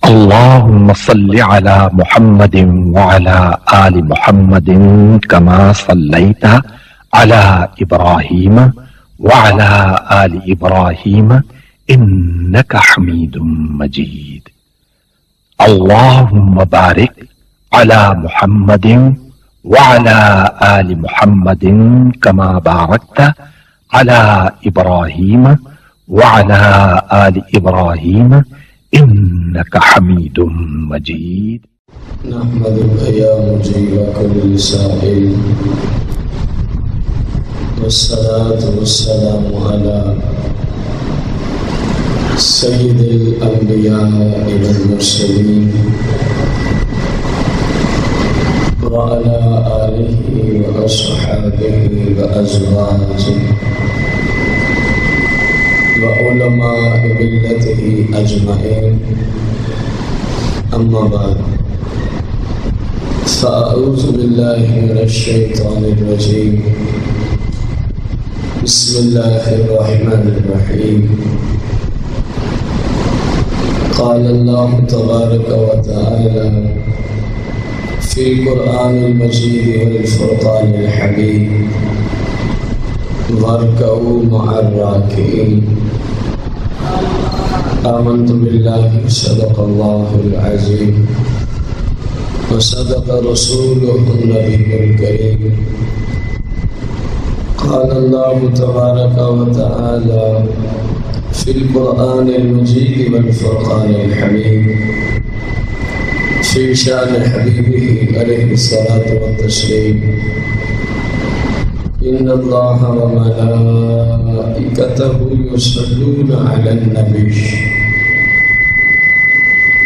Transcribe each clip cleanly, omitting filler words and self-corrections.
اللهم صل على محمد وعلى آل محمد كما صليت على إبراهيم وعلى آل إبراهيم إنك حميد مجيد. اللهم بارك على محمد وعلى آل محمد كما باركت على إبراهيم وعلى آل إبراهيم إنك حميد مجيد. نحمدك يا مجيب كل سائل، والصلاة والسلام على سيد الأنبياء والمرسلين وعلى آله وأصحابه وأزواجه وعلماء ملته أجمعين، أما بعد، فأعوذ بالله من الشيطان الرجيم. بسم الله الرحمن الرحيم. قال الله تبارك وتعالى في القرآن المجيد والفرقان الحميد: واركعوا مع الراكعين. آمنت بالله صدق الله العظيم وصدق رسوله النبي الكريم. قال الله تبارك وتعالى في القرآن المجيد والفرقان الحميد في شأن حبيبه عليه الصلاة والتسليم: إن الله وملائكته يصلون على النبي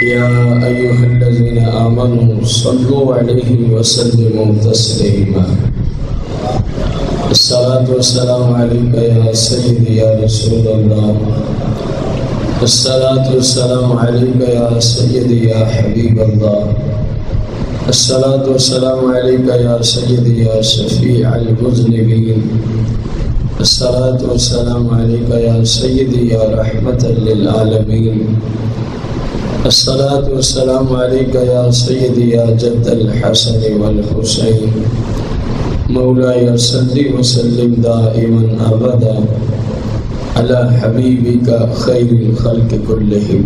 يا أيها الذين آمنوا صلوا عليه وسلموا تسليما. الصلاة والسلام عليك يا سيدي يا رسول الله. الصلاة والسلام عليك يا سيدي يا حبيب الله. الصلاة والسلام عليك يا سيدي يا شفيع المذنبين. الصلاة والسلام عليك يا سيدي يا رحمة للعالمين. الصلاة والسلام عليك يا سيدي يا جد الحسن والحسين. مولاي صل وسلم دائما أبدا على حبيبك خير الخلق كلهم.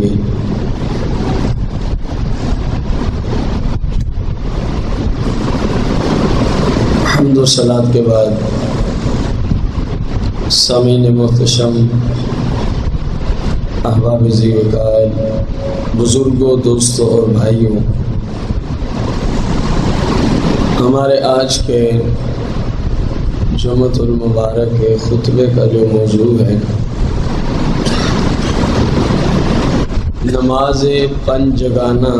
حمد و صلاۃ کے بعد سامعین محتشم، احباب ذی وقار، بزرگوں، دوستوں اور بھائیوں، ہمارے آج کے جمعۃ المبارک کے خطبے کا جو موضوع ہے، نماز پنجگانہ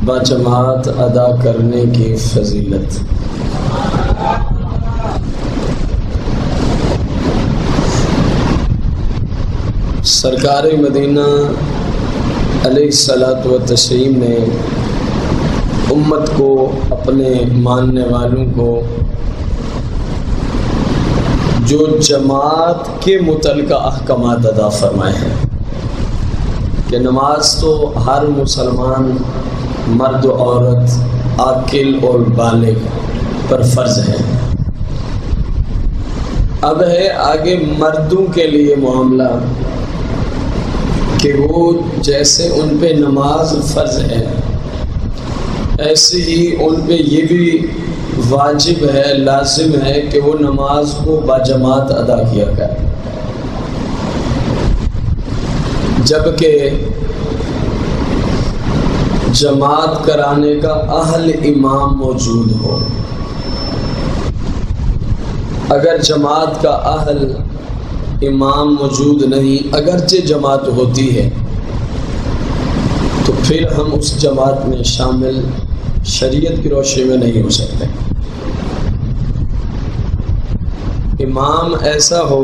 بجماعت ادا کرنے کی فضیلت۔ سرکار مدینہ علیہ الصلاۃ والتسلیم نے امت کو، اپنے ماننے والوں کو، جو جماعت کے متعلقہ احکامات ادا فرمائے ہیں کہ نماز تو ہر مسلمان مرد و عورت، عاقل اور بالغ پر فرض ہے۔ اب ہے آگے مردوں کے لیے معاملہ کہ وہ جیسے ان پہ نماز فرض ہے، ایسے ہی ان پہ یہ بھی واجب ہے، لازم ہے کہ وہ نماز کو باجماعت ادا کیا کرے، جبکہ جماعت کرانے کا اہل امام موجود ہو۔ اگر جماعت کا اہل امام موجود نہیں، اگرچہ جماعت ہوتی ہے، تو پھر ہم اس جماعت میں شامل شریعت کی روشنی میں نہیں ہو سکتے۔ امام ایسا ہو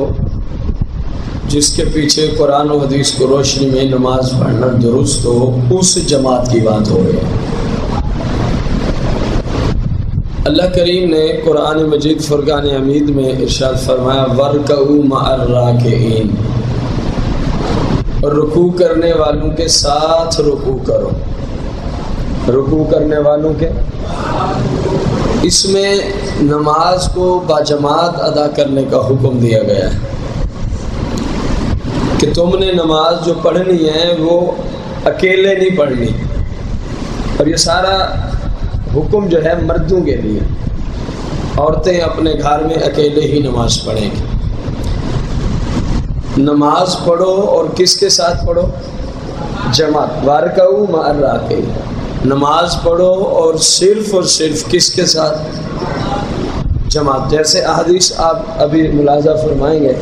جس کے پیچھے قرآن و حدیث کو روشنی میں نماز پڑھنا درست ہو، اس جماعت کی بات ہو رہی ہے۔ اللہ کریم نے قرآن مجید فرقان حمید میں ارشاد فرمایا: وَارْكَعُوا مَعَ الرَّاكِعِينَ۔ اور رکوع کرنے والوں کے ساتھ رکوع کرو، رکوع کرنے والوں کے۔ اس میں نماز کو باجماعت ادا کرنے کا حکم دیا گیا ہے کہ تم نے نماز جو پڑھنی ہے وہ اکیلے نہیں پڑھنی، اور یہ سارا حکم جو ہے مردوں کے لیے، عورتیں اپنے گھر میں اکیلے ہی نماز پڑھیں گی۔ نماز پڑھو اور کس کے ساتھ پڑھو؟ جماعت، وارکعوا مع الراکعین، نماز پڑھو اور صرف کس کے ساتھ؟ جماعت۔ جیسے احادیث آپ ابھی ملاحظہ فرمائیں گے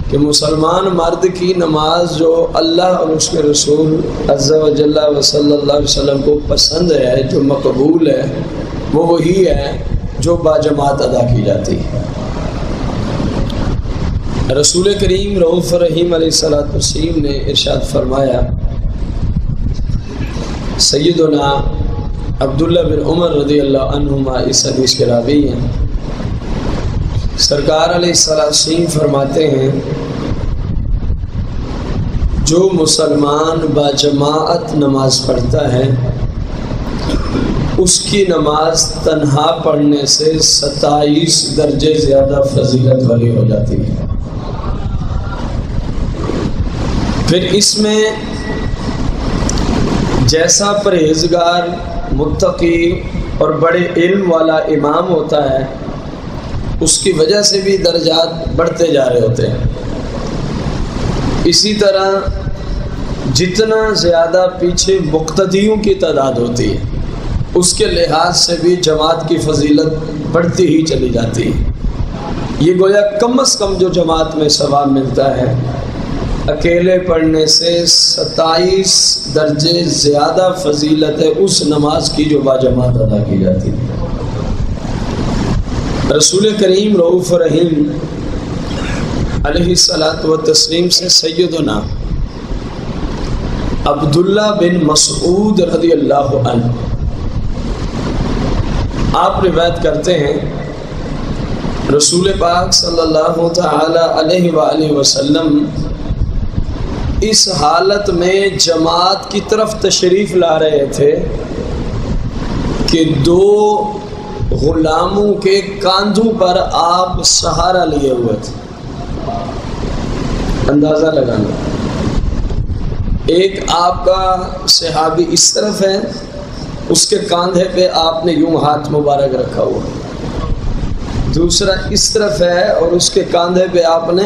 کہ مسلمان مرد کی نماز جو اللہ اور اس کے رسول عز و جل و صلی اللہ علیہ وسلم کو پسند ہے، جو مقبول ہے، وہ وہی ہے جو باجماعت ادا کی جاتی ہے۔ رسول کریم رؤوف رحیم علیہ الصلوۃ والتسلیم نے ارشاد فرمایا، سیدنا عبداللہ بن عمر رضی اللہ عنہما اس حدیث کے راوی ہیں، سرکار علیہ السلام فرماتے ہیں جو مسلمان باجماعت نماز پڑھتا ہے اس کی نماز تنہا پڑھنے سے 27 درجے زیادہ فضیلت والی ہو جاتی ہے۔ پھر اس میں جیسا پرہیزگار، متقی اور بڑے علم والا امام ہوتا ہے، اس کی وجہ سے بھی درجات بڑھتے جا رہے ہوتے ہیں۔ اسی طرح جتنا زیادہ پیچھے مقتدیوں کی تعداد ہوتی ہے اس کے لحاظ سے بھی جماعت کی فضیلت بڑھتی ہی چلی جاتی ہے۔ یہ گویا کم از کم جو جماعت میں ثواب ملتا ہے، اکیلے پڑھنے سے 27 درجے زیادہ فضیلت ہے اس نماز کی جو باجماعت ادا کی جاتی ہے۔ رسول کریم رؤوف رحیم علیہ الصلوۃ والتسلیم سے سیدنا عبداللہ بن مسعود رضی اللہ عنہ آپ روایت کرتے ہیں، رسول پاک صلی اللہ تعالی علیہ وآلہ وسلم اس حالت میں جماعت کی طرف تشریف لا رہے تھے کہ 2 غلاموں کے کاندھوں پر آپ سہارا لیے ہوئے تھے۔ اندازہ لگانا، ایک آپ کا صحابی اس طرف ہے، اس کے کاندھے پہ آپ نے یوں ہاتھ مبارک رکھا ہوا، دوسرا اس طرف ہے اور اس کے کاندھے پہ آپ نے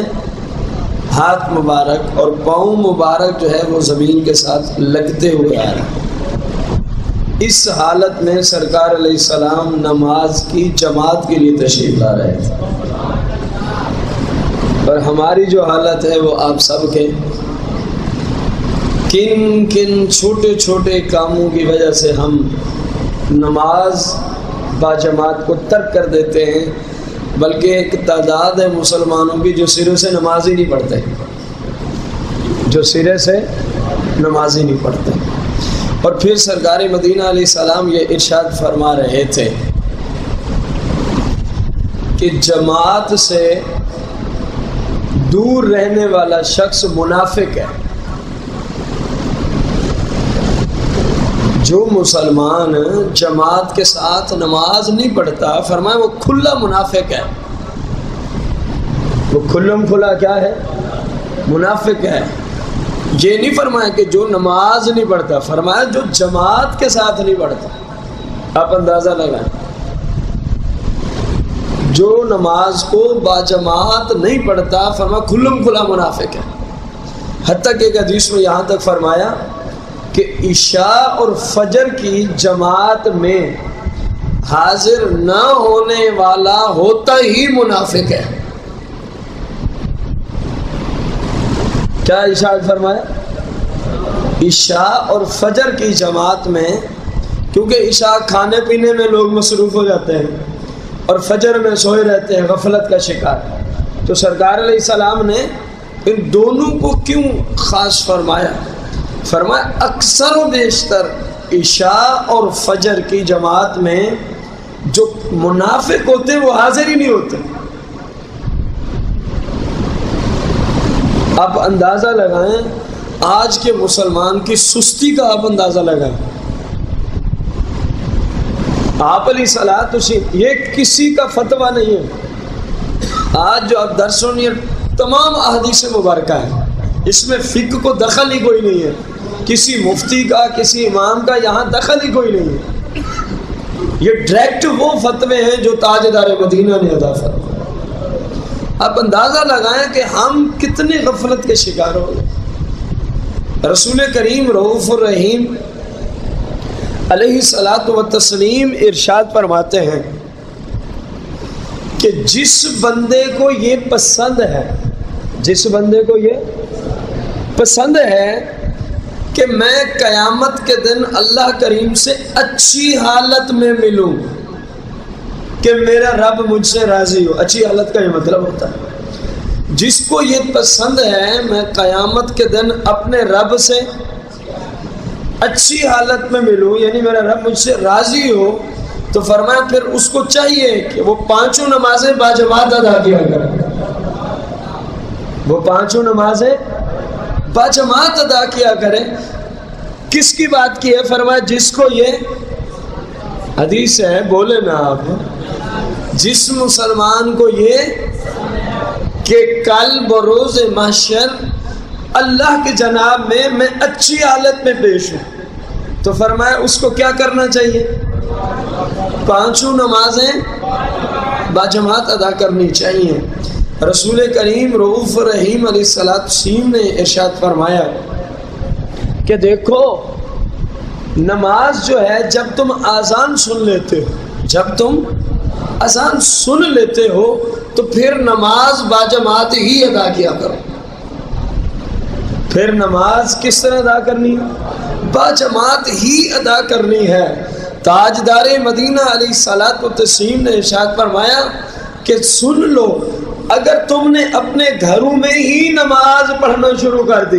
ہاتھ مبارک اور پاؤں مبارک جو ہے وہ زمین کے ساتھ لگتے ہوئے آ رہا۔ اس حالت میں سرکار علیہ السلام نماز کی جماعت کے لیے تشریف لا رہے تھے، اور ہماری جو حالت ہے وہ آپ سب کے کن کن چھوٹے چھوٹے کاموں کی وجہ سے ہم نماز باجماعت کو ترک کر دیتے ہیں، بلکہ ایک تعداد ہے مسلمانوں کی جو سرے سے نماز ہی نہیں پڑھتے، جو سرے سے نماز ہی نہیں پڑھتے۔ اور پھر سرکار مدینہ علیہ السلام یہ ارشاد فرما رہے تھے کہ جماعت سے دور رہنے والا شخص منافق ہے۔ جو مسلمان جماعت کے ساتھ نماز نہیں پڑھتا، فرمایا وہ کھلا منافق ہے۔ وہ کھلم کھلا کیا ہے؟ منافق ہے۔ یہ نہیں فرمایا کہ جو نماز نہیں پڑھتا، فرمایا جو جماعت کے ساتھ نہیں پڑھتا۔ آپ اندازہ لگائیں، جو نماز کو باجماعت نہیں پڑھتا، فرمایا کھلم کھلا منافق ہے۔ حتیٰ کہ ایک حدیث میں یہاں تک فرمایا کہ عشاء اور فجر کی جماعت میں حاضر نہ ہونے والا ہوتا ہی منافق ہے۔ کیا ارشاد فرمایا؟ عشاء اور فجر کی جماعت میں، کیونکہ عشاء کھانے پینے میں لوگ مصروف ہو جاتے ہیں اور فجر میں سوئے رہتے ہیں، غفلت کا شکار، تو سرکار علیہ السلام نے ان دونوں کو کیوں خاص فرمایا؟ فرمایا اکثر و بیشتر عشاء اور فجر کی جماعت میں جو منافق ہوتے وہ حاضر ہی نہیں ہوتے۔ آپ اندازہ لگائیں آج کے مسلمان کی سستی کا، آپ اندازہ لگائیں. آپ علیہ الصلوۃ والسلام، یہ کسی کا فتویٰ نہیں ہے. آج جو اب درس سنیے تمام احادیث مبارکہ ہے، اس میں فقہ کو دخل ہی کوئی نہیں ہے، کسی مفتی کا کسی امام کا یہاں دخل ہی کوئی نہیں ہے. یہ ڈائریکٹ وہ فتوے ہیں جو تاجدار مدینہ نے ادا فرمائے. آپ اندازہ لگائیں کہ ہم کتنی غفلت کے شکار ہو گئے. رسول کریم رؤوف الرحیم علیہ الصلاۃ والتسلیم ارشاد فرماتے ہیں کہ جس بندے کو یہ پسند ہے، جس بندے کو یہ پسند ہے کہ میں قیامت کے دن اللہ کریم سے اچھی حالت میں ملوں، کہ میرا رب مجھ سے راضی ہو. اچھی حالت کا یہ مطلب ہوتا ہے جس کو یہ پسند ہے میں قیامت کے دن اپنے رب سے اچھی حالت میں ملوں، یعنی میرا رب مجھ سے راضی ہو، تو فرمایا پھر اس کو چاہیے کہ وہ 5 نمازیں باجماعت ادا کیا کرے. وہ 5 نمازیں باجماعت ادا کیا کرے. کس کی بات کی ہے؟ فرمایا جس کو یہ حدیث ہے، بولے نا آپ، جس مسلمان کو یہ کہ کل بروز محشر اللہ کے جناب میں اچھی حالت میں پیش ہوں، تو فرمایا اس کو کیا کرنا چاہیے؟ 5 نمازیں باجماعت ادا کرنی چاہیے. رسول کریم رؤوف الرحیم علیہ الصلوۃ والسلام نے ارشاد فرمایا کہ دیکھو نماز جو ہے جب تم اذان سن لیتے ہو، جب تم اذان سن لیتے ہو تو پھر نماز باجماعت ہی ادا کیا کرو. پھر نماز کس طرح ادا کرنی ہے؟ باجماعت ہی ادا کرنی ہے. تاجدار مدینہ علیہ الصلوۃ والتسلیم نے ارشاد فرمایا کہ سن لو، اگر تم نے اپنے گھروں میں ہی نماز پڑھنا شروع کر دی،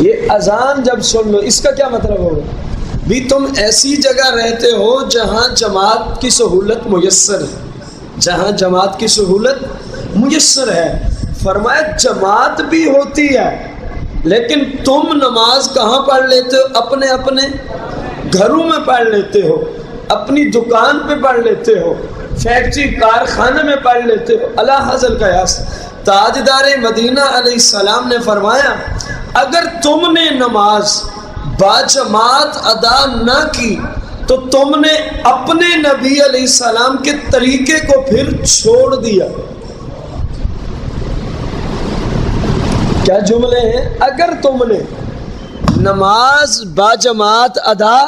یہ اذان جب سن لو، اس کا کیا مطلب ہوگا؟ بھی تم ایسی جگہ رہتے ہو جہاں جماعت کی سہولت میسر ہے، جہاں جماعت کی سہولت میسر ہے. فرمایا جماعت بھی ہوتی ہے لیکن تم نماز کہاں پڑھ لیتے ہو؟ اپنے اپنے گھروں میں پڑھ لیتے ہو، اپنی دکان پہ پڑھ لیتے ہو، فیکٹری کارخانے میں پڑھ لیتے ہو. اللہ حضل قیاس. تاجدار مدینہ علیہ السلام نے فرمایا اگر تم نے نماز باجماعت ادا نہ کی تو تم نے اپنے نبی علیہ السلام کے طریقے کو پھر چھوڑ دیا. کیا جملے ہیں؟ اگر تم نے نماز باجماعت ادا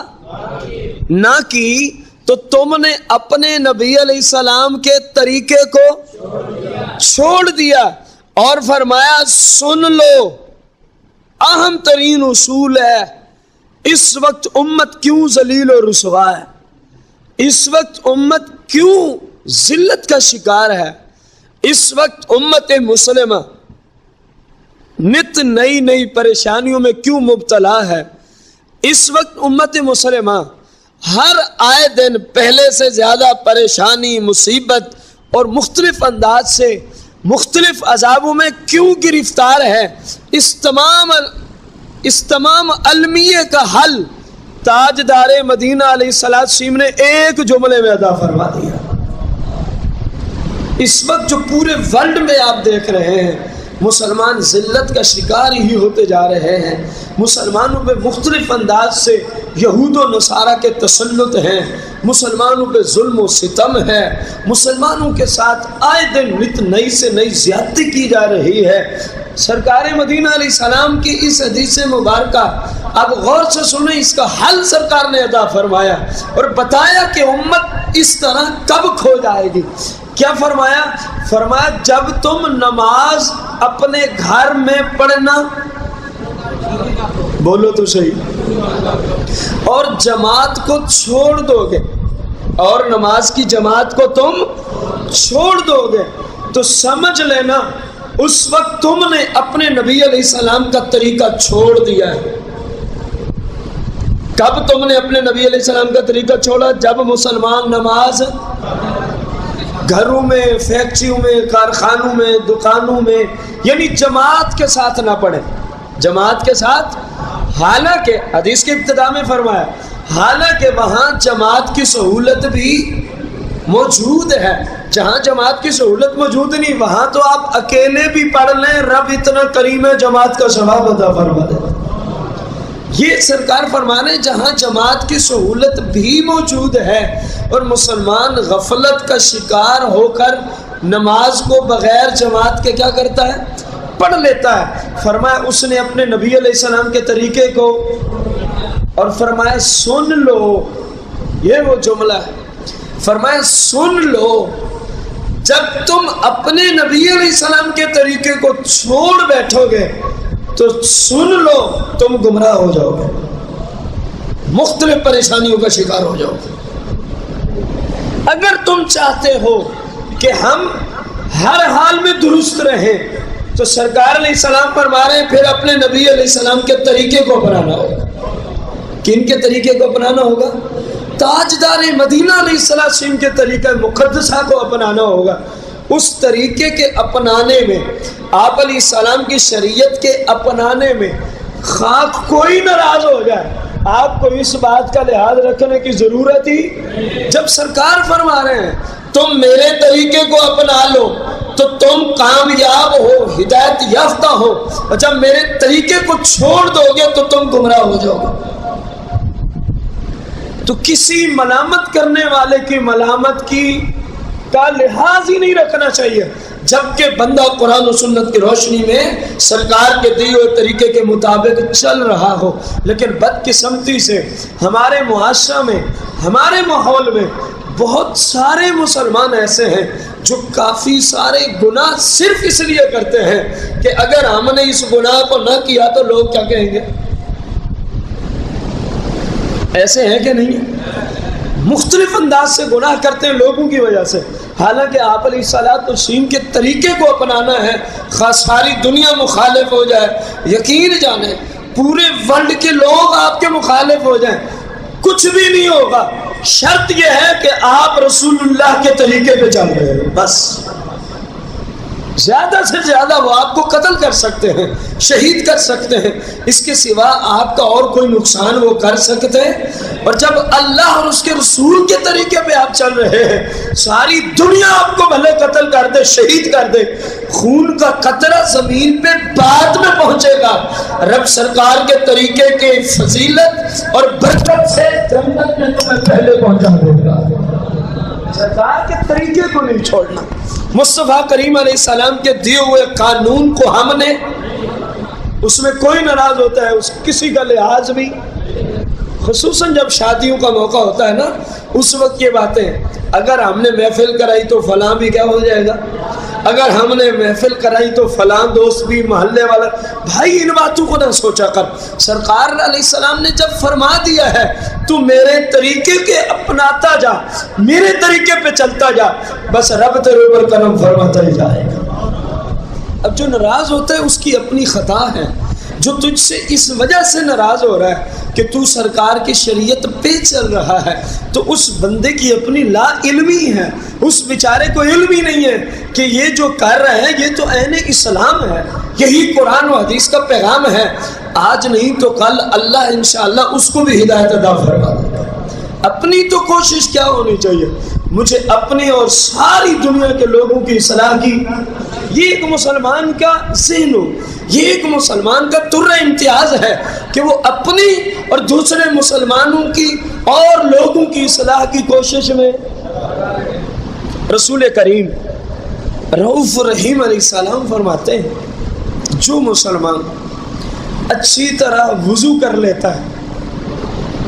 نہ کی تو تم نے اپنے نبی علیہ السلام کے طریقے کو چھوڑ دیا. اور فرمایا سن لو، اہم ترین اصول ہے، اس وقت امت کیوں ذلیل و رسوا ہے، اس وقت امت کیوں ذلت کا شکار ہے، اس وقت امت مسلمہ نت نئی نئی پریشانیوں میں کیوں مبتلا ہے. اس وقت امت مسلمہ ہر آئے دن پہلے سے زیادہ پریشانی، مصیبت اور مختلف انداز سے مختلف عذابوں میں کیوں گرفتار ہے. اس تمام المیے کا حل تاجدار مدینہ علیہ السلام نے ایک جملے میں ادا فرما دیا. اس وقت جو پورے ورلڈ میں آپ دیکھ رہے ہیں مسلمان ذلت کا شکار ہی ہوتے جا رہے ہیں. مسلمانوں پہ مختلف انداز سے یہود و نصارہ کے تسلط ہیں، مسلمانوں پہ ظلم و ستم ہے، مسلمانوں کے ساتھ آئے دن نت نئی سے نئی زیادتی کی جا رہی ہے. سرکار مدینہ علیہ السلام کی اس حدیث مبارکہ اب غور سے سنیں، اس کا حل سرکار نے ادا فرمایا اور بتایا کہ امت اس طرح کب کھو جائے گی. کیا فرمایا؟ فرمایا جب تم نماز اپنے گھر میں پڑھنا، بولو تو صحیح، اور جماعت کو چھوڑ دو گے، اور نماز کی جماعت کو تم چھوڑ دو گے تو سمجھ لینا اس وقت تم نے اپنے نبی علیہ السلام کا طریقہ چھوڑ دیا ہے. کب تم نے اپنے نبی علیہ السلام کا طریقہ چھوڑا؟ جب مسلمان نماز گھروں میں، فیکٹریوں میں، کارخانوں میں، دکانوں میں، یعنی جماعت کے ساتھ نہ پڑھیں، جماعت کے ساتھ۔ حالانکہ حدیث کے ابتدا میں فرمایا حالانکہ وہاں جماعت کی سہولت بھی موجود ہے، جہاں جماعت کی سہولت موجود نہیں وہاں تو آپ اکیلے بھی پڑھ لیں، رب اتنا کریم ہے جماعت کا ثواب عطا فرما دے۔ یہ سرکار فرمانے جہاں جماعت کی سہولت بھی موجود ہے اور مسلمان غفلت کا شکار ہو کر نماز کو بغیر جماعت کے کیا کرتا ہے؟ پڑھ لیتا ہے۔ فرمایا اس نے اپنے نبی علیہ السلام کے طریقے کو، اور فرمایا سن لو، یہ وہ جملہ ہے، فرمایا سن لو، جب تم اپنے نبی علیہ السلام کے طریقے کو چھوڑ بیٹھو گے تو سن لو تم گمراہ ہو جاؤ گے، مختلف پریشانیوں کا شکار ہو جاؤ گے۔ اگر تم چاہتے ہو کہ ہم ہر حال میں درست رہیں تو سرکار علیہ السلام فرما رہے ہیں پھر اپنے نبی علیہ السلام کے طریقے کو اپنانا ہوگا۔ کن کے طریقے کو اپنانا ہوگا؟ تاجدار مدینہ علیہ السلام کے طریقہ مقدسہ کو اپنانا ہوگا۔ اس طریقے کے اپنانے میں، آپ علیہ السلام کی شریعت کے اپنانے میں خاک کوئی ناراض ہو جائے آپ کو اس بات کا لحاظ رکھنے کی ضرورت ہی، جب سرکار فرما رہے ہیں تم میرے طریقے کو اپنا لو تو تم کامیاب ہو، ہدایت یافتہ ہو، اور جب میرے طریقے کو چھوڑ دو گے تو تم گمراہ ہو جاؤ گے۔ تو کسی ملامت کرنے والے کی ملامت کی کا لحاظ ہی نہیں رکھنا چاہیے، جبکہ بندہ قرآن و سنت کی روشنی میں سرکار کے دیے ہوئے طریقے کے مطابق چل رہا ہو۔ لیکن بدقسمتی سے ہمارے معاشرہ میں، ہمارے ماحول میں بہت سارے مسلمان ایسے ہیں جو کافی سارے گناہ صرف اس لیے کرتے ہیں کہ اگر ہم نے اس گناہ کو نہ کیا تو لوگ کیا کہیں گے۔ ایسے ہیں کہ نہیں؟ مختلف انداز سے گناہ کرتے ہیں لوگوں کی وجہ سے، حالانکہ آپ علیہ الصلوۃ والسلام کے طریقے کو اپنانا ہے، خاص ساری دنیا مخالف ہو جائے، یقین جانیں پورے ورلڈ کے لوگ آپ کے مخالف ہو جائیں کچھ بھی نہیں ہوگا، شرط یہ ہے کہ آپ رسول اللہ کے طریقے پہ چل رہے ہیں، بس۔ زیادہ سے زیادہ وہ آپ کو قتل کر سکتے ہیں، شہید کر سکتے ہیں، اس کے سوا آپ کا اور کوئی نقصان وہ کر سکتے ہیں۔ اور جب اللہ اور اس کے رسول کے طریقے پہ آپ چل رہے ہیں، ساری دنیا آپ کو بھلے قتل کر دے، شہید کر دے، خون کا قطرہ زمین پہ بعد میں پہنچے گا، رب سرکار کے طریقے کے فضیلت اور برکت سے جنت میں تمہیں پہلے پہنچا دے گا۔ سرکار کے طریقے کو نہیں چھوڑنا، مصطفیٰ کریم علیہ السلام کے دیے ہوئے قانون کو ہم نے، اس میں کوئی ناراض ہوتا ہے اس کسی کا لحاظ بھی، خصوصاً جب شادیوں کا موقع ہوتا ہے نا، اس وقت یہ باتیں اگر ہم نے محفل کرائی تو فلاں بھی کیا ہو جائے گا، اگر ہم نے محفل کرائی تو فلاں دوست بھی، محلے والا بھائی، ان باتوں کو نہ سوچا کر۔ سرکار علیہ السلام نے جب فرما دیا ہے تو میرے طریقے کے اپناتا جا، میرے طریقے پہ چلتا جا، بس رب تیرے اوپر کرم فرماتا ہی جائے گا۔ اب جو ناراض ہوتا ہے اس کی اپنی خطا ہے، جو تجھ سے اس وجہ سے ناراض ہو رہا ہے کہ تو سرکار کی شریعت پہ چل رہا ہے، تو اس بندے کی اپنی لا علمی ہے، اس بیچارے کو علم ہی نہیں ہے کہ یہ جو کر رہے ہیں یہ تو عین اسلام ہے، یہی قرآن و حدیث کا پیغام ہے۔ آج نہیں تو کل اللہ انشاءاللہ اس کو بھی ہدایت عطا فرما دے گا۔ اپنی تو کوشش کیا ہونی چاہیے، مجھے اپنی اور ساری دنیا کے لوگوں کی اصلاح کی، یہ ایک مسلمان کا ذہن ہو، یہ ایک مسلمان کا تر امتیاز ہے کہ وہ اپنی اور دوسرے مسلمانوں کی اور لوگوں کی اصلاح کی کوشش میں۔ رسول کریم رؤوف الرحیم علیہ السلام فرماتے ہیں جو مسلمان اچھی طرح وضو کر لیتا ہے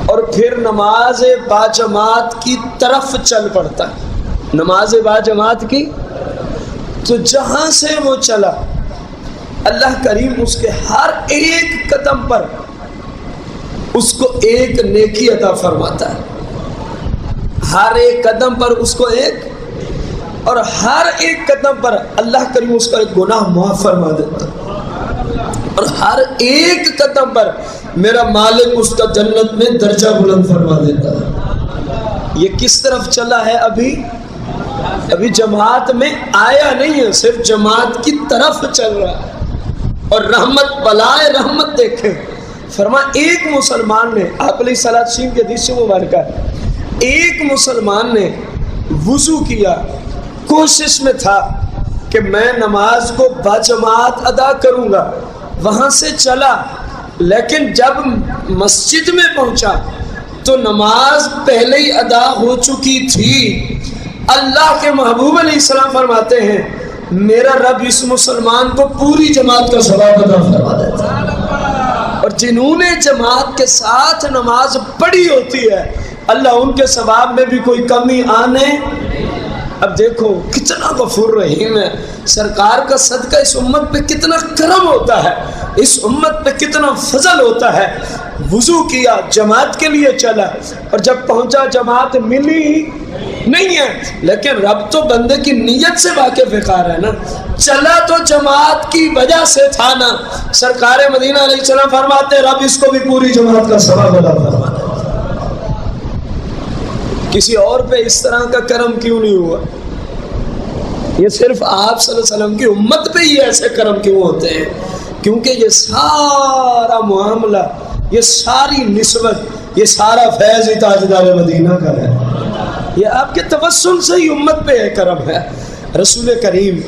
اور پھر نماز باجماعت کی طرف چل پڑتا ہے، نماز باجماعت کی، تو جہاں سے وہ چلا اللہ کریم اس کے ہر ایک قدم پر اس کو ایک نیکی عطا فرماتا ہے، ہر ایک قدم پر اس کو ایک، اور ہر ایک قدم پر اللہ کریم اس کا ایک گناہ معاف فرما دیتا ہے، اور ہر ایک قدم پر میرا مالک اس کا جنت میں درجہ بلند فرما دیتا ہے۔ یہ کس طرف چلا ہے ابھی؟ ابھی جماعت میں آیا نہیں ہے، صرف جماعت کی طرف چل رہا ہے، اور رحمت بلائے رحمت دیکھیں۔ فرمایا ایک مسلمان نے، آپ علیہ الصلوۃ والسلام کی حدیث سے مبارکہ ہے، ایک مسلمان نے وضو کیا، کوشش میں تھا کہ میں نماز کو باجماعت ادا کروں گا، وہاں سے چلا، لیکن جب مسجد میں پہنچا تو نماز پہلے ہی ادا ہو چکی تھی۔ اللہ کے محبوب علیہ السلام فرماتے ہیں میرا رب اس مسلمان کو پوری جماعت کا ثواب عطا فرما دیتا ہے، اور جنہوں نے جماعت کے ساتھ نماز پڑھی ہوتی ہے اللہ ان کے ثواب میں بھی کوئی کمی آنے۔ اب دیکھو کتنا غفور رحیم ہے، سرکار کا صدقہ اس امت پہ کتنا کرم ہوتا ہے، اس امت پہ کتنا فضل ہوتا ہے۔ وضو کیا، جماعت کے لیے چلا، اور جب پہنچا جماعت ملی نہیں ہے، لیکن رب تو بندے کی نیت سے واقف ہے نا، چلا تو جماعت کی وجہ سے تھا نا۔ سرکار مدینہ علیہ السلام فرماتے رب اس کو بھی پوری جماعت کا ثواب عطا فرما دے۔ کسی اور پہ اس طرح کا کرم کیوں نہیں ہوا؟ یہ صرف آپ صلی اللہ علیہ وسلم کی امت پہ ہی ایسے کرم کیوں ہوتے ہیں؟ کیونکہ یہ سارا معاملہ، یہ ساری نسبت، یہ سارا فیض ہی تاجدار مدینہ کا ہے، یہ آپ کے توسل سے ہی امت پہ کرم ہے۔ رسول کریم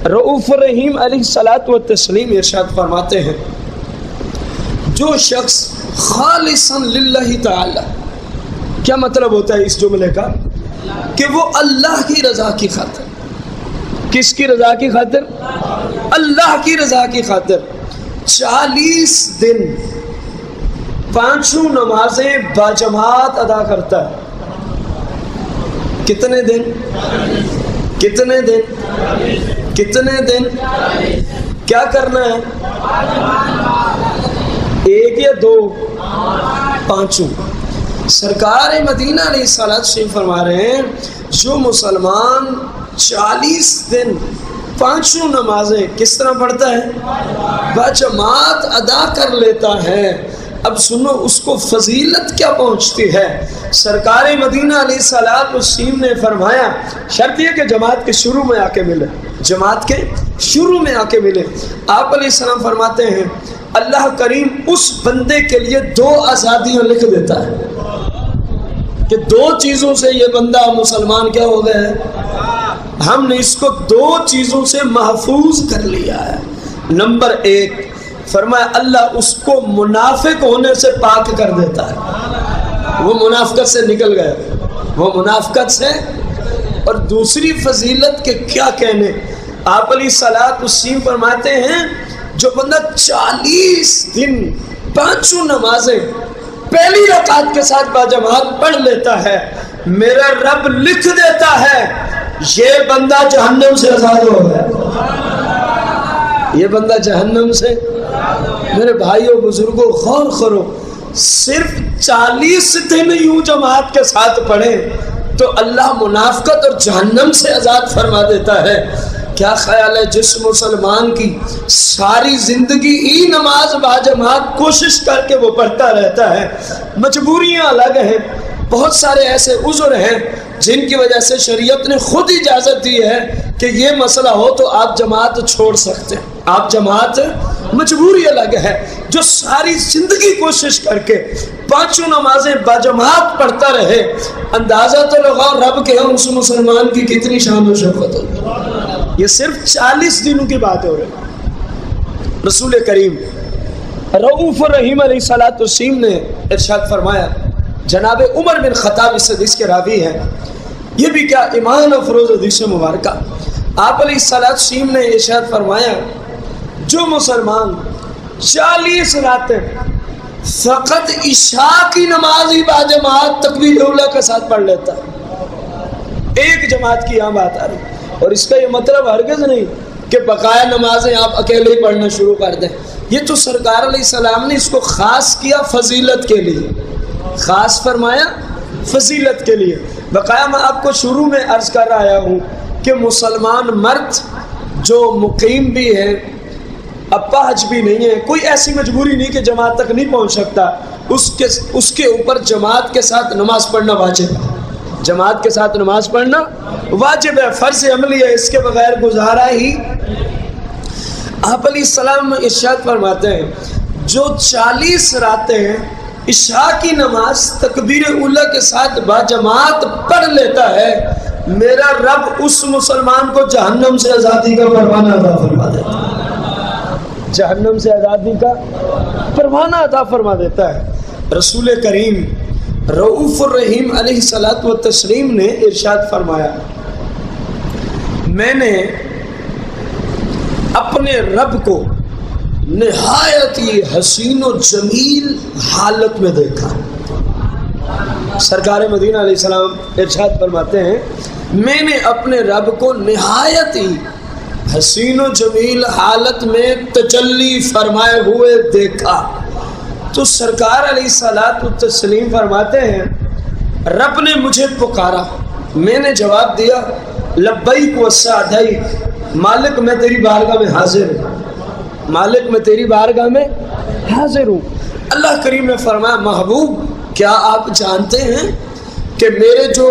رؤوف الرحیم علیہ الصلوۃ والتسلیم ارشاد فرماتے ہیں جو شخص خالصا للہ تعالی، کیا مطلب ہوتا ہے اس جملے کا؟ کہ وہ اللہ کی رضا کی خاطر، کس کی رضا کی خاطر؟ اللہ کی رضا کی خاطر 40 دن پانچوں نمازیں باجماعت ادا کرتا ہے۔ کتنے دن؟ کتنے دن؟ کتنے دن؟ کیا کرنا ہے؟ ایک یا دو؟ پانچوں۔ سرکار مدینہ علیہ الصلوۃ والسلام فرما رہے ہیں جو مسلمان 40 دن پانچوں نمازیں کس طرح پڑھتا ہے؟ باجماعت ادا کر لیتا ہے۔ اب سنو اس کو فضیلت کیا پہنچتی ہے۔ سرکار مدینہ علیہ الصلوۃ والسلام نے فرمایا شرط یہ کہ جماعت کے شروع میں آ کے ملے، جماعت کے شروع میں آ کے ملے۔ آپ علیہ السلام فرماتے ہیں اللہ کریم اس بندے کے لیے 2 آزادیاں لکھ دیتا ہے کہ 2 چیزوں سے یہ بندہ مسلمان کیا ہو گیا ہے، ہم نے اس کو 2 چیزوں سے محفوظ کر لیا ہے۔ نمبر 1 فرمایا اللہ اس کو منافق ہونے سے پاک کر دیتا ہے، وہ منافقت سے نکل گیا، وہ منافقت سے۔ اور دوسری فضیلت کے کیا کہنے، آپ علیہ الصلوۃ والسلام فرماتے ہیں جو بندہ 40 دن پانچوں نمازیں پہلی رکعت کے ساتھ باجماعت پڑھ لیتا ہے میرا رب لکھ دیتا ہے یہ بندہ جہنم سے آزاد ہو گیا، یہ بندہ جہنم سے۔ میرے بھائیوں بزرگوں غور کرو، صرف 40 دن یوں جماعت کے ساتھ پڑھیں تو اللہ منافقت اور جہنم سے آزاد فرما دیتا ہے۔ کیا خیال ہے جس مسلمان کی ساری زندگی ہی نماز باجماعت کوشش کر کے وہ پڑھتا رہتا ہے، مجبوریاں الگ ہیں، بہت سارے ایسے عذر ہیں جن کی وجہ سے شریعت نے خود اجازت دی ہے کہ یہ مسئلہ ہو تو آپ جماعت چھوڑ سکتے ہیں، آپ جماعت، مجبوری الگ ہے۔ جو ساری زندگی کوشش کر کے پانچوں نمازیں باجماعت پڑھتا رہے، اندازہ تو لگاؤ رب کے ہم اس مسلمان کی کتنی شان و شوکت ہوگی۔ یہ صرف 40 دنوں کی بات ہو رہی۔ رسول کریم رؤوف الرحیم علیہ الصلوۃ والسلام نے ارشاد فرمایا، جناب عمر بن خطاب اس حدیث کے راوی ہیں، یہ بھی کیا ایمان افروز حدیث مبارکہ، آپ علیہ الصلوۃ والسلام نے ارشاد فرمایا جو مسلمان 40 راتیں فقط عشاء کی نماز ہی باجماعت تکبیر اولیٰ کے ساتھ پڑھ لیتا ہے، ایک جماعت کی یہاں بات آ رہی، اور اس کا یہ مطلب ہرگز نہیں کہ بقایا نمازیں آپ اکیلے ہی پڑھنا شروع کر دیں، یہ تو سرکار علیہ السلام نے اس کو خاص کیا فضیلت کے لیے، خاص فرمایا فضیلت کے لیے۔ بقایا میں آپ کو شروع میں عرض کر رہا ہوں کہ مسلمان مرد جو مقیم بھی ہے، اپاہج بھی نہیں ہے، کوئی ایسی مجبوری نہیں کہ جماعت تک نہیں پہنچ سکتا، اس کے اوپر جماعت کے ساتھ نماز پڑھنا واجب ہے، جماعت کے ساتھ نماز پڑھنا واجب ہے، فرض عملی ہے، اس کے بغیر گزارا ہی۔ آپ علیہ السلام ارشاد فرماتے ہیں جو 40 راتیں عشاء کی نماز تکبیر اولیٰ کے ساتھ باجماعت پڑھ لیتا ہے، میرا رب اس مسلمان کو جہنم سے آزادی کا پروانہ عطا فرما دیتا ہے، جہنم سے آزادی کا پروانہ عطا فرما دیتا ہے۔ رسول کریم رؤوف الرحیم علیہ الصلوۃ والتسلیم نے ارشاد فرمایا میں نے اپنے رب کو نہایت ہی حسین و جمیل حالت میں دیکھا۔ سرکار مدینہ علیہ السلام ارشاد فرماتے ہیں میں نے اپنے رب کو نہایت ہی حسین و جمیل حالت میں تجلی فرمائے ہوئے دیکھا۔ تو سرکار علیہ الصلوۃ والتسلیم فرماتے ہیں رب نے مجھے پکارا، میں نے جواب دیا لبیک و سعدیک، مالک میں تیری بارگاہ میں حاضر ہوں، مالک میں تیری بارگاہ میں حاضر ہوں۔ اللہ کریم نے فرمایا محبوب کیا آپ جانتے ہیں کہ میرے جو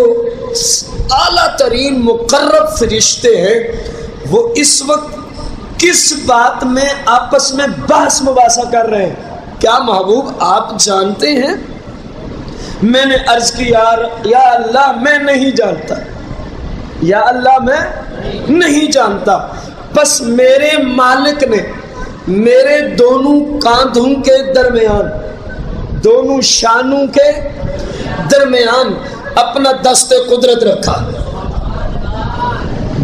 اعلیٰ ترین مقرب فرشتے ہیں وہ اس وقت کس بات میں آپس میں بحث مباحثہ کر رہے ہیں؟ کیا محبوب آپ جانتے ہیں؟ میں نے عرض کی یا اللہ میں نہیں جانتا، یا اللہ میں نہیں جانتا۔ بس میرے مالک نے میرے دونوں کاندھوں کے درمیان، دونوں شانوں کے درمیان اپنا دست قدرت رکھا،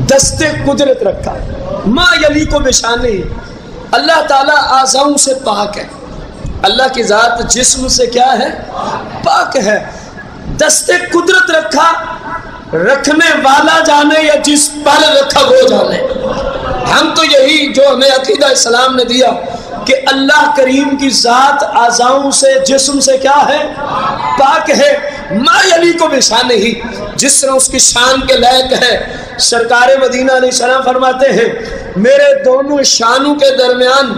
دست قدرت رکھا۔ ما یلیق بشانہ، اللہ تعالیٰ اعضاؤں سے پاک ہے، اللہ کی ذات جسم سے کیا ہے؟ پاک ہے۔ دست قدرت رکھا، رکھنے والا جانے یا جس پر رکھا وہ جانے۔ ہم تو یہی جو ہمیں عقیدہ اسلام نے دیا کہ اللہ کریم کی ذات اعضاؤں سے جسم سے کیا ہے؟ پاک ہے۔ ما یلیق بشانہ، جس طرح اس کی شان کے لائق ہے۔ سرکار مدینہ علیہ السلام فرماتے ہیں میرے دونوں شانوں کے درمیان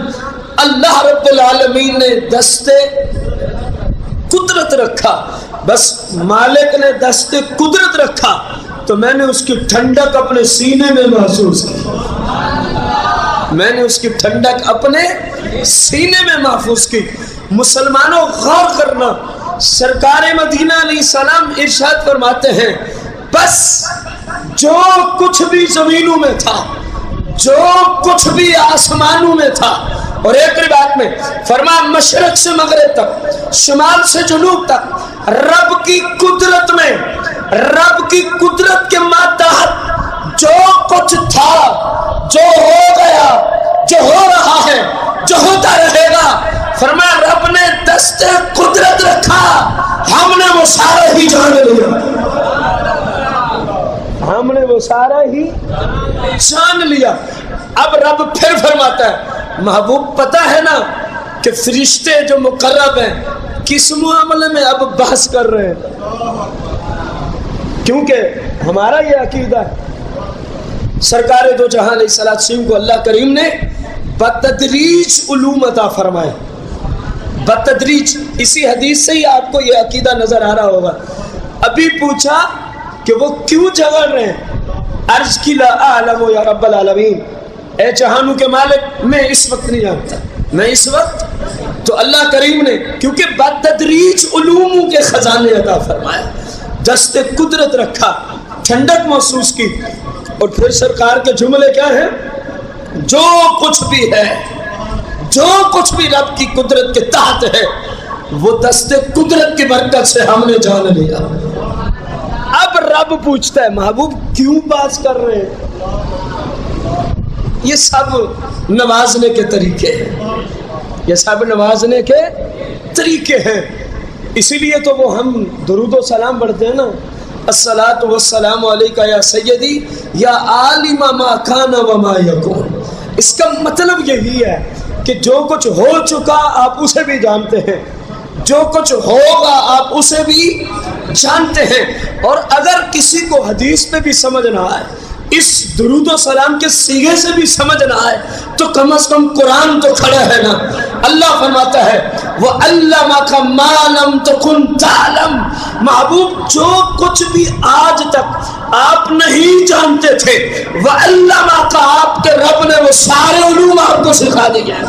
اللہ رب العالمین نے دست قدرت رکھا۔ بس مالک نے دست قدرت رکھا تو میں نے اس کی ٹھنڈک اپنے سینے میں محسوس کی، میں نے اس کی ٹھنڈک اپنے سینے میں محفوظ کی۔ مسلمانوں غور کرنا، سرکار مدینہ علیہ السلام ارشاد فرماتے ہیں بس جو کچھ بھی زمینوں میں تھا، جو کچھ بھی آسمانوں میں تھا، اور ایک روایت میں فرمایا مشرق سے مغرب تک، شمال سے جنوب تک، رب کی قدرت میں، رب کی قدرت کے ماتحت جو کچھ تھا، جو ہو گیا، جو ہو رہا ہے، جو ہوتا رہے گا، فرمایا رب نے دست قدرت رکھا، ہم نے وہ سارا ہی جان لیا، ہم نے وہ سارا ہی جان لیا۔ اب رب پھر فرماتا ہے محبوب پتہ ہے نا کہ فرشتے جو مقرب ہیں کس معاملے میں اب بحث کر رہے ہیں؟ کیونکہ ہمارا یہ عقیدہ ہے سرکار دو جہاں علیہ السلام کو اللہ کریم نے بتدریج علوم عطا فرمائے، بتدریج۔ اسی حدیث سے ہی آپ کو یہ عقیدہ نظر آ رہا ہوگا۔ ابھی پوچھا کہ وہ کیوں جھگڑ رہے ہیں، عرض کی لا اعلم یا رب العالمین، اے جہانوں کے مالک میں اس وقت نہیں جانتا، میں اس وقت۔ تو اللہ کریم نے کیونکہ بتدریج علوموں کے خزانے عطا فرمائے، دست قدرت رکھا، ٹھنڈک محسوس کی، اور پھر سرکار کے جملے کیا ہیں؟ جو کچھ بھی ہے، جو کچھ بھی رب کی قدرت کے تحت ہے وہ دست قدرت کی برکت سے ہم نے جان لیا۔ اب رب پوچھتا ہے محبوب کیوں بات کر رہے ہیں؟ یہ سب نوازنے کے طریقے ہیں، یہ سب نوازنے کے طریقے ہیں۔ اسی لیے تو وہ ہم درود و سلام پڑھتے ہیں نا، الصلاۃ والسلام علیک یا سیدی یا عالم ما کان و ما یکون۔ اس کا مطلب یہی ہے کہ جو کچھ ہو چکا آپ اسے بھی جانتے ہیں، جو کچھ ہوگا آپ اسے بھی جانتے ہیں۔ اور اگر کسی کو حدیث پہ بھی سمجھ نہ آئے، اس درود و سلام کے صیغے سے بھی سمجھ نہ آئے، تو کم از کم قرآن تو کھڑا ہے نا۔ اللہ فرماتا ہے وَعَلَّمَكَ مَا لَمْ تَكُنْ تَعْلَمْ، محبوب جو کچھ بھی آج تک آپ نہیں جانتے تھے، وَعَلَّمَكَ آپ کے رب نے وہ سارے علوم آپ کو سکھا دیے ہیں۔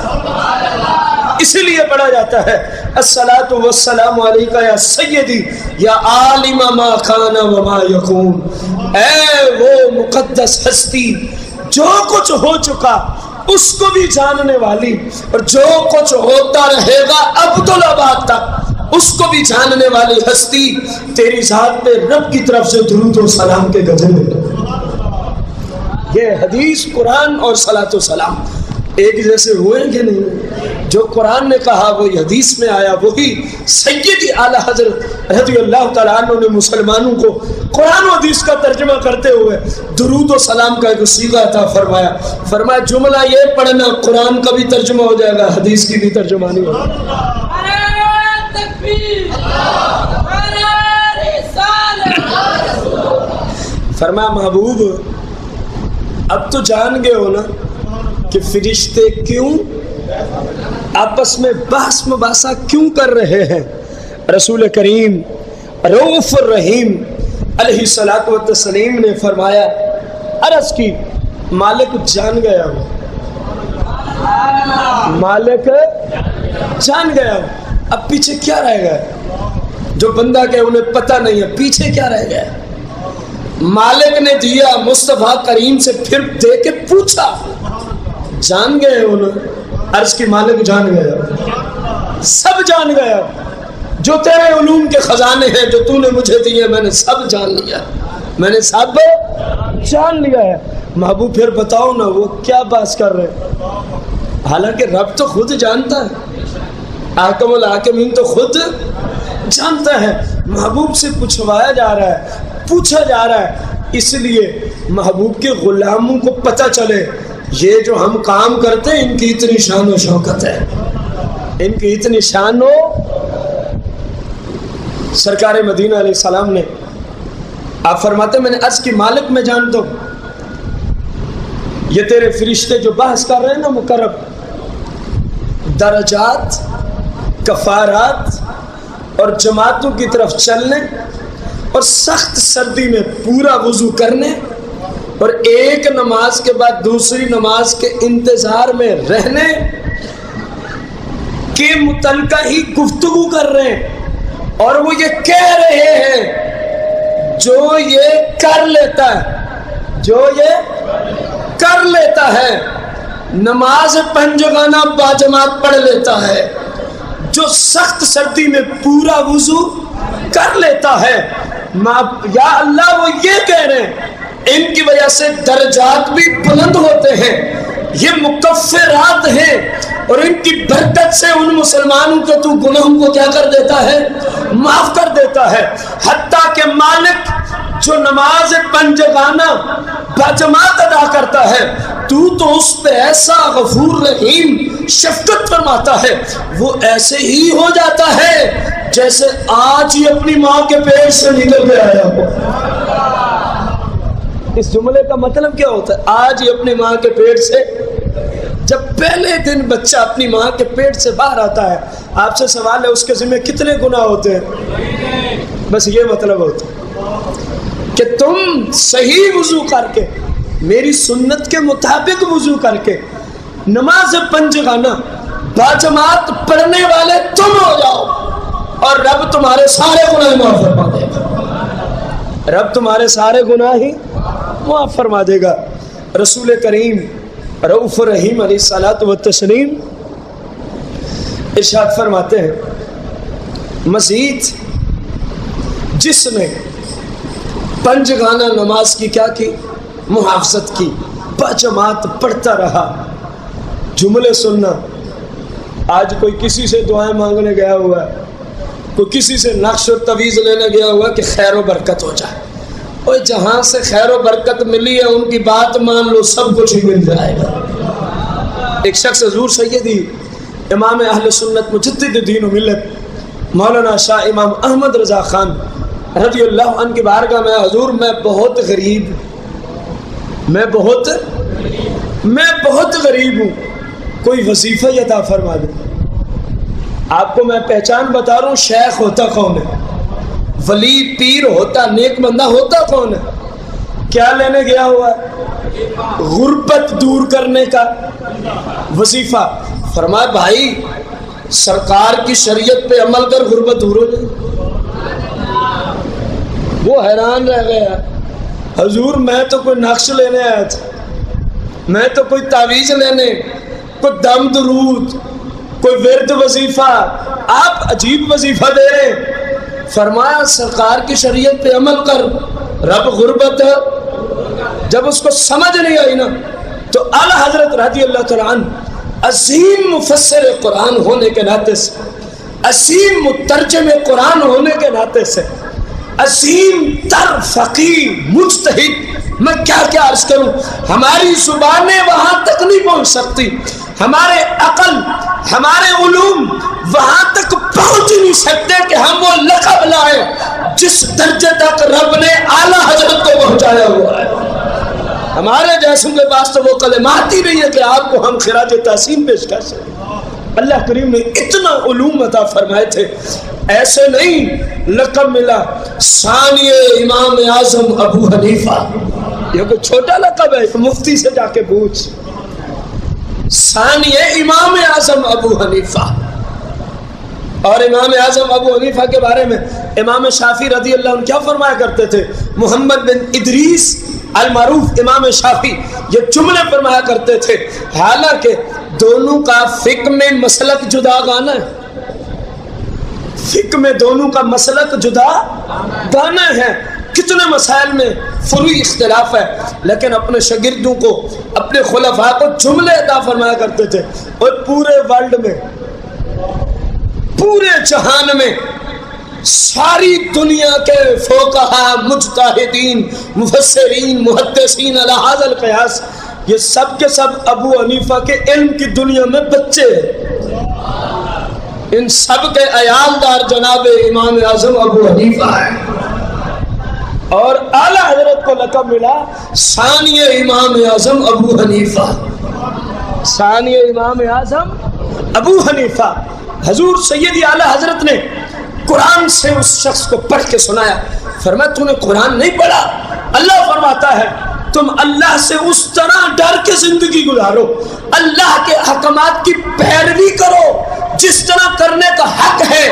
اسی لیے پڑھا جاتا ہے الصلاۃ والسلام علیکہ یا سیدی یا عالم ما کان وما یکون، اے وہ مقدس ہستی جو کچھ ہو چکا اس کو بھی جاننے والی، اور جو کچھ ہوتا رہے گا ابدالآباد تک اس کو بھی جاننے والی ہستی، تیری ذات پہ رب کی طرف سے درود و سلام کے گزرے۔ یہ حدیث، قرآن اور صلاۃ و سلام ایک جیسے ہوئے کہ نہیں؟ جو قرآن نے کہا وہی حدیث میں آیا، وہی سیدی اعلیٰ حضرت رضی اللہ تعالیٰ عنہ نے مسلمانوں کو قرآن و حدیث کا ترجمہ کرتے ہوئے درود و سلام کا ایک صیغہ عطا فرمایا۔ فرمایا جملہ یہ پڑھنا قرآن کا بھی ترجمہ ہو جائے گا، حدیث کی بھی ترجمانی ہوگا۔ فرمایا محبوب اب تو جان گئے ہو نا کہ فرشتے کیوں آپس میں بحث مباحثہ کیوں کر رہے ہیں؟ رسول کریم رؤوف الرحیم علیہ الصلوۃ والتسلیم نے فرمایا، عرض کی مالک جان گیا ہوں، مالک جان گیا ہوں، اب پیچھے کیا رہ گیا؟ جو بندہ کہ انہیں پتہ نہیں ہے پیچھے کیا رہ گیا؟ مالک نے دیا، مصطفیٰ کریم سے پھر دے کے پوچھا، جان گئے انہوں؟ عرض کی مالک جان گیا، سب جان گیا، جو تیرے علوم کے خزانے ہیں جو تو نے مجھے دیے میں نے سب جان لیا، میں نے سب جان لیا ہے۔ محبوب پھر بتاؤ نا وہ کیا بات کر رہے؟ حالانکہ رب تو خود جانتا ہے، حاکم الحاکمین تو خود جانتا ہے، محبوب سے پوچھوایا جا رہا ہے، پوچھا جا رہا ہے، اس لیے محبوب کے غلاموں کو پتہ چلے یہ جو ہم کام کرتے ہیں ان کی اتنی شان و شوکت ہے، ان کی اتنی شان و سرکار مدینہ علیہ السلام نے، آپ فرماتے ہیں میں نے عرض کی مالک میں جانتا ہوں، یہ تیرے فرشتے جو بحث کر رہے ہیں نا مقرب، درجات، کفارات اور جماعتوں کی طرف چلنے اور سخت سردی میں پورا وضو کرنے اور ایک نماز کے بعد دوسری نماز کے انتظار میں رہنے کے متعلقہ ہی گفتگو کر رہے ہیں، اور وہ یہ کہہ رہے ہیں جو یہ کر لیتا ہے، جو یہ کر لیتا ہے، نماز پنجگانہ باجماعت پڑھ لیتا ہے، جو سخت سردی میں پورا وضو کر لیتا ہے، یا اللہ وہ یہ کہہ رہے ہیں ان کی وجہ سے درجات بھی بلند ہوتے ہیں، یہ مکفرات ہیں، اور ان کی برکت سے ان مسلمانوں کے تو گناہوں کو کیا کر دیتا ہے؟ معاف کر دیتا ہے۔ حتیٰ کہ مالک جو نماز پنجگانہ باجماعت ادا کرتا ہے تو اس پہ ایسا غفور رحیم شفقت فرماتا ہے، وہ ایسے ہی ہو جاتا ہے جیسے آج ہی اپنی ماں کے پیٹ سے نکل کے آیا ہو۔ اس جملے کا مطلب کیا ہوتا ہے؟ آج ہی اپنی ماں کے پیٹ سے، جب پہلے دن بچہ اپنی ماں کے پیٹ سے باہر آتا ہے، آپ سے سوال ہے اس کے ذمہ کتنے گناہ ہوتے ہیں؟ بس یہ مطلب ہوتا ہے کہ تم صحیح وضو کر کے، میری سنت کے مطابق وضو کر کے نماز پنجگانہ باجماعت پڑھنے والے تم ہو جاؤ، اور رب تمہارے سارے گناہ معاف فرما دے گا، رب تمہارے سارے گناہ ہی معاف فرما دے گا۔ رسول کریم رؤوف الرحیم علیہ الصلوۃ والتسلیم ارشاد فرماتے ہیں، مزید جس نے پنجگانہ نماز کی کیا کی؟ محافظت کی، باجماعت پڑھتا رہا۔ جملے سننا، آج کوئی کسی سے دعائیں مانگنے گیا ہوا ہے، کوئی کسی سے نقش و تویز لینے گیا ہوا کہ خیر و برکت ہو جائے، اور جہاں سے خیر و برکت ملی ہے ان کی بات مان لو سب کچھ ہی مل جائے گا۔ ایک شخص حضور سیدی امام اہل سنت مجدد دین و ملت مولانا شاہ امام احمد رضا خان رضی اللہ عنہ کی بارگاہ میں، حضور میں بہت غریب غریب ہوں، کوئی وظیفہ عطا فرما دے۔ آپ کو میں پہچان بتا رہا ہوں، شیخ ہوتا کون ہے، ولی پیر ہوتا، نیک بندہ ہوتا کون ہے؟ کیا لینے گیا ہوا ہے؟ غربت دور کرنے کا وظیفہ۔ فرمایا بھائی سرکار کی شریعت پہ عمل کر، غربت دور ہو جائے۔ وہ حیران رہ گیا، حضور میں تو کوئی نقش لینے آیا تھا، میں تو کوئی تعویذ لینے، کوئی دم درود، کوئی ورد وظیفہ، آپ عجیب وظیفہ دے رہے ہیں۔ فرمایا سرکار کی شریعت پہ عمل کر، رب غربت ہے۔ جب اس کو سمجھ نہیں آئی نا تو اعلیٰ حضرت رضی اللہ تعالیٰ عنہ عظیم مفسر قرآن ہونے کے ناطے سے، عظیم مترجم قرآن ہونے کے ناطے سے، عظیم تر فقیہ مجتہد، میں کیا کیا عرض کروں، ہماری زبانیں وہاں تک نہیں پہنچ سکتی، ہمارے عقل ہمارے علوم وہاں تک پہنچ نہیں سکتے کہ ہم وہ لقب لائیں جس درجے تک رب نے اعلیٰ حضرت کو پہنچایا ہوا ہے۔ ہمارے جیسوں کے پاس تو وہ کلمات ہی نہیں ہے کہ آپ کو ہم خراج تحسین پیش کر سکیں۔ اللہ کریم نے اتنا علوم عطا فرمائے تھے، ایسے نہیں لقب ملا ثانی امام اعظم ابو حنیفہ، یہ کوئی چھوٹا لقب ہے، مفتی سے جا کے پوچھ، ثانی امام اعظم ابو حنیفہ۔ اور امام اعظم ابو حنیفہ کے بارے میں امام شافعی رضی اللہ عنہ کیا فرمایا کرتے تھے؟ محمد بن ادریس المعروف امام شافعی یہ جملے فرمایا کرتے تھے، حالانکہ دونوں کا فقہ میں مسلک جدا گانا ہے، فقہ میں دونوں کا مسلک جدا گانا ہے، کتنے مسائل میں فروعی اختلاف ہے، لیکن اپنے شاگردوں کو، اپنے خلفاء کو جملے عطا فرمایا کرتے تھے۔ اور پورے ورلڈ میں، پورے جہان میں ساری دنیا کے فقہاء، مجتہدین، مفسرین، محدثین علی ھذا القیاس، یہ سب کے سب ابو حنیفہ کے علم کی دنیا میں بچے ہیں، ان سب کے عیالدار جناب امام اعظم ابو حنیفہ ہیں، اور اعلیٰ حضرت کو لقب ملا ثانی امام اعظم ابو حنیفہ، ثانی امام اعظم ابو حنیفہ۔ حضور سیدی اعلیٰ حضرت نے قرآن سے اس شخص کو پڑھ کے سنایا، فرمایا تو نے قرآن نہیں پڑھا؟ اللہ فرماتا ہے تم اللہ سے اس طرح ڈر کے زندگی گزارو، اللہ کے احکامات کی پیروی کرو جس طرح کرنے کا حق ہے،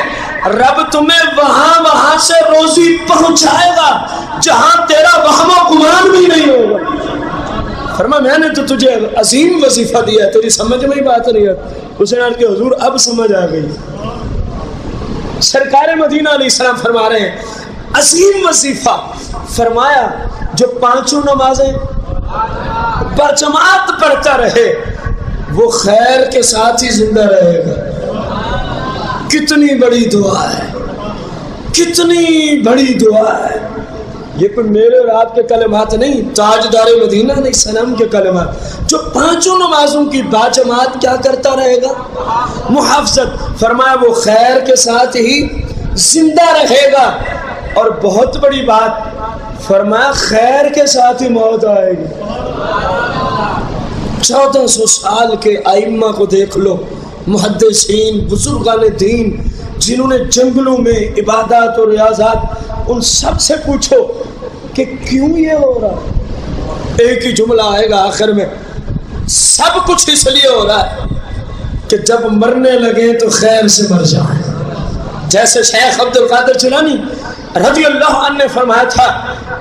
رب تمہیں وہاں سے روزی پہنچائے گا جہاں تیرا وہم و گمان بھی نہیں ہوگا۔ فرمایا میں نے تو تجھے عظیم وظیفہ دیا ہے، تیری سمجھ میں ہی بات نہیں ہے۔ اس نے کہ حضور اب سمجھ آ گئی۔ سرکار مدینہ علیہ السلام فرما رہے ہیں عظیم وظیفہ، فرمایا جو پانچوں نمازیں بجماعت پڑھتا رہے وہ خیر کے ساتھ ہی زندہ رہے گا۔ کتنی بڑی دعا ہے، کتنی بڑی دعا ہے۔ یہ کوئی میرے اور آپ کے کلمات نہیں، تاجدار مدینہ علیہ السلام کے کلمات۔ جو پانچوں نمازوں کی باجماعت کیا کرتا رہے گا؟ محافظت۔ فرمایا وہ خیر کے ساتھ ہی زندہ رہے گا، اور بہت بڑی بات فرمایا خیر کے ساتھ ہی موت آئے گی۔ 1400 سال کے ائمہ کو دیکھ لو، محدثین، بزرگان دین، جنہوں نے جنگلوں میں عبادات اور ریاضات، ان سب سے پوچھو کہ کیوں یہ ہو رہا؟ ایک ہی جملہ آئے گا آخر میں، سب کچھ اس لیے ہو رہا ہے کہ جب مرنے لگے تو خیر سے مر جائیں۔ جیسے شیخ عبد القادر جیلانی رضی اللہ عنہ نے فرمایا تھا،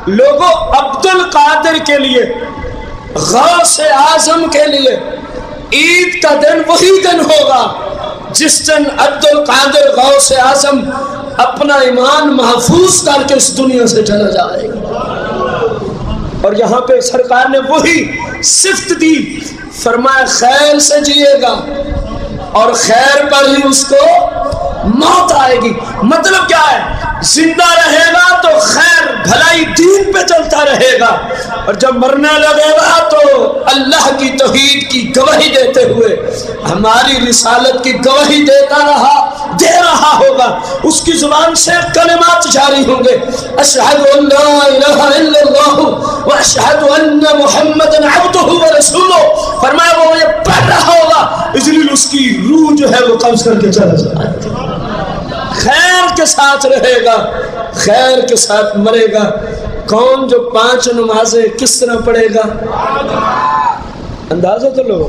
لوگوں عبد القادر کے لیے، غوث اعظم کے لیے عید کا دن وہی دن ہوگا جس دن عبد القادر غوث اعظم اپنا ایمان محفوظ کر کے اس دنیا سے چلا جائے گا۔ اور یہاں پہ سرکار نے وہی صفت دی، فرمایا خیر سے جیے گا اور خیر پر ہی اس کو موت آئے گی۔ مطلب کیا ہے؟ زندہ رہے گا تو خیر بھلائی دین پہ چلتا رہے گا، اور جب مرنے لگے گا تو اللہ کی توحید کی گواہی دیتے ہوئے، ہماری رسالت کی گواہی دیتا رہا، دے رہا ہوگا اس کی زبان سے کلمات جاری ہوں گے، اشہد ان لا الہ الا اللہ و اشہد ان محمد عبدہ و رسولہ، فرمایا وہ یہ پڑھ رہا ہوگا، اجلیل اس کی روح جو ہے وہ قبض کر کے چلا جائے گا، خیر کے ساتھ رہے گا، خیر کے ساتھ مرے گا۔ کون جو 5 نمازیں کس طرح پڑھے گا؟ اندازہ تو لو،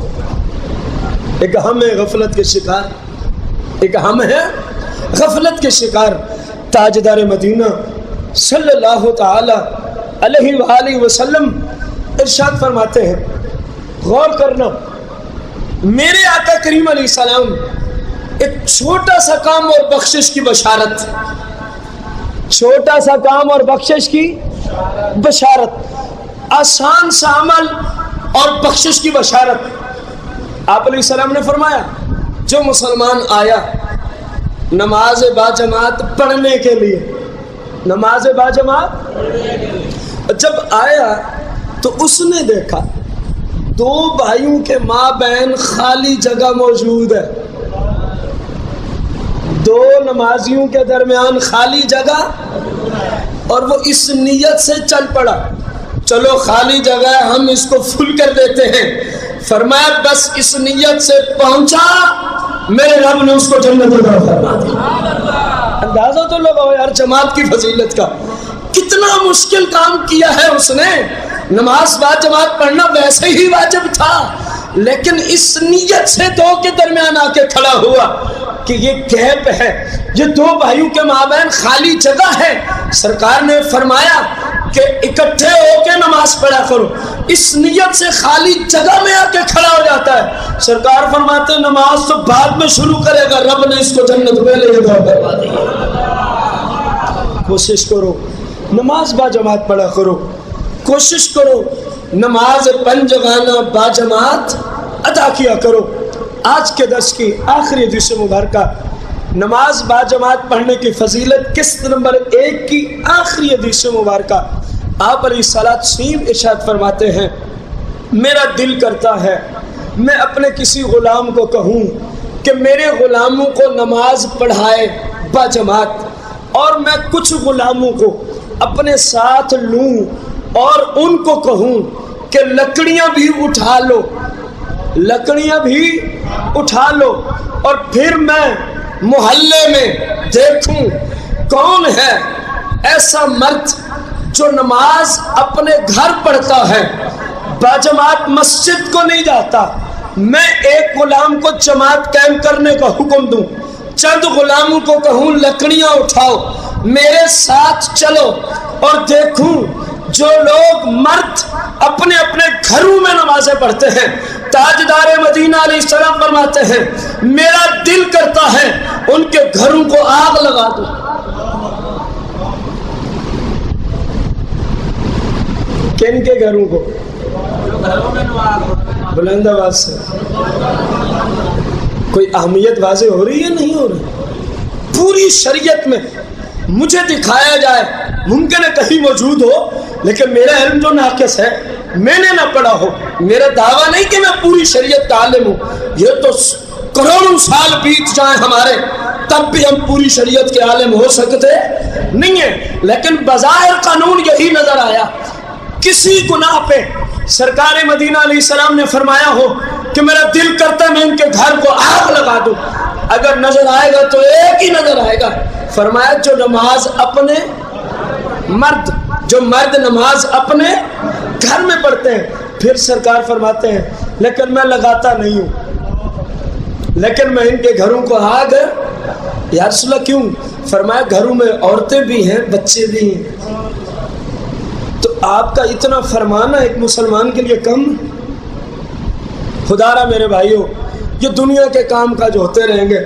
ایک ہم ہے غفلت کے شکار، ایک ہم ہے غفلت کے شکار۔ تاجدار مدینہ صلی اللہ تعالی علیہ وآلہ وسلم ارشاد فرماتے ہیں، غور کرنا، میرے آقا کریم علیہ السلام ایک چھوٹا سا کام اور بخشش کی بشارت، چھوٹا سا کام اور بخشش کی بشارت، آسان سا عمل اور بخشش کی بشارت۔ آپ علیہ السلام نے فرمایا جو مسلمان آیا نماز باجماعت پڑھنے کے لیے، نماز باجماعت جب آیا تو اس نے دیکھا 2 بھائیوں کے مابین خالی جگہ موجود ہے، 2 نمازیوں کے درمیان خالی جگہ، اور وہ اس نیت سے چل پڑا چلو خالی جگہ ہے ہم اس کو فل کر دیتے ہیں، فرمایا بس اس نیت سے پہنچا میرے رب نے اس کو جنت عطا فرما دی۔ اندازہ تو لگاؤ یار جماعت کی فضیلت کا، کتنا مشکل کام کیا ہے اس نے۔ نماز با جماعت پڑھنا ویسے ہی واجب تھا، لیکن اس نیت سے 2 کے درمیان آ کے کھڑا ہوا کہ یہ گیپ ہے، یہ 2 بھائیوں کے مابین خالی جگہ ہے۔ سرکار نے فرمایا کہ اکٹھے ہو کے نماز پڑھا کرو، اس نیت سے خالی جگہ میں آ کے کھڑا ہو جاتا ہے۔ سرکار فرماتے نماز تو بعد میں شروع کرے گا، رب نے اس کو جنت میں لے جگہ کروا دی۔ کوشش کرو نماز با جماعت پڑھا کرو، کوشش کرو نماز 5 جگانہ با جماعت ادا کیا کرو۔ آج کے درس کی آخری حدیث مبارکہ نماز با جماعت پڑھنے کی فضیلت قسط نمبر 1 کی آخری حدیث مبارکہ آپ علیہ السلام ارشاد فرماتے ہیں، میرا دل کرتا ہے میں اپنے کسی غلام کو کہوں کہ میرے غلاموں کو نماز پڑھائے با جماعت، اور میں کچھ غلاموں کو اپنے ساتھ لوں اور ان کو کہوں کہ لکڑیاں بھی اٹھا لو، لکڑیاں بھی اٹھا لو، اور پھر میں محلے میں دیکھوں کون ہے ایسا مرد جو نماز اپنے گھر پڑھتا ہے، باجماعت مسجد کو نہیں جاتا، میں ایک غلام کو جماعت قائم کرنے کا حکم دوں، چند غلاموں کو کہوں لکڑیاں اٹھاؤ میرے ساتھ چلو، اور دیکھوں جو لوگ مرد اپنے اپنے گھروں میں نمازیں پڑھتے ہیں، تاجدار مدینہ علیہ السلام فرماتے ہیں میرا دل کرتا ہے ان کے گھروں کو آگ لگا دوں۔ کن کے گھروں کو؟ بلند آواز سے کوئی اہمیت واضح ہو رہی ہے نہیں ہو رہی؟ پوری شریعت میں مجھے دکھایا جائے، ممکن ہے کہیں موجود ہو لیکن میرا علم جو ناقص ہے، میں نے نہ پڑھا ہو، میرا دعویٰ نہیں کہ میں پوری شریعت کا عالم ہوں، یہ تو کروڑوں سال بیت جائیں ہمارے تب بھی ہم پوری شریعت کے عالم ہو سکتے نہیں ہیں، لیکن بظاہر قانون یہی نظر آیا۔ کسی گناہ پہ سرکار مدینہ علیہ السلام نے فرمایا ہو کہ میرا دل کرتا ہے میں ان کے گھر کو آگ لگا دوں، اگر نظر آئے گا تو ایک ہی نظر آئے گا، فرمایا جو نماز اپنے مرد، جو مرد نماز اپنے گھر میں پڑھتے ہیں۔ پھر سرکار فرماتے ہیں لیکن میں لگاتا نہیں ہوں، لیکن میں ان کے گھروں کو آگ، یا رسول اللہ کیوں؟ فرمایا گھروں میں عورتیں بھی ہیں بچے بھی ہیں، تو آپ کا اتنا فرمانا ایک مسلمان کے لیے کم؟ خدا را میرے بھائیوں، یہ دنیا کے کام کاج ہوتے رہیں گے،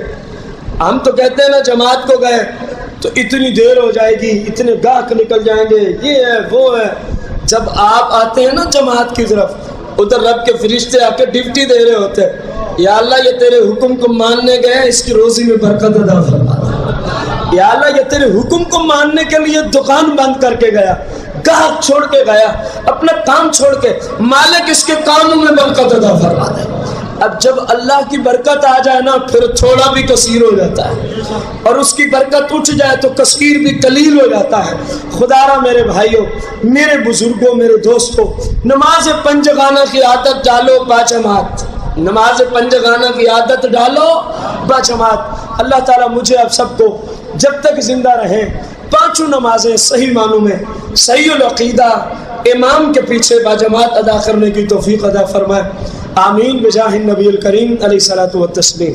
ہم تو کہتے ہیں نا جماعت کو گئے تو اتنی دیر ہو جائے گی، اتنے گاہک نکل جائیں گے، یہ ہے وہ ہے۔ جب آپ آتے ہیں نا جماعت کی طرف، ادھر رب کے فرشتے آ کے ڈیوٹی دے رہے ہوتے ہیں، یا اللہ یہ تیرے حکم کو ماننے گئے اس کی روزی میں برکت عطا فرما دے، یا اللہ یہ تیرے حکم کو ماننے کے لیے دکان بند کر کے گیا، گاہک چھوڑ کے گیا، اپنا کام چھوڑ کے، مالک اس کے کاموں میں برکت عطا فرما دے۔ اب جب اللہ کی برکت آ جائے نا پھر تھوڑا بھی کثیر ہو جاتا ہے، اور اس کی برکت اٹھ جائے تو کثیر بھی قلیل ہو جاتا ہے۔ خدا را میرے بھائیوں، میرے بزرگوں، میرے دوستوں، نماز پنجگانہ کی عادت ڈالو باجماعت، نماز پنجگانہ کی عادت ڈالو باجماعت۔ اللہ تعالیٰ مجھے آپ سب کو جب تک زندہ رہیں پانچوں نمازیں صحیح معنوں میں صحیح العقیدہ امام کے پیچھے باجماعت ادا کرنے کی توفیق عطا فرمائے، آمین بجاہ النبی الکریم علیہ الصلوۃ والتسلیم۔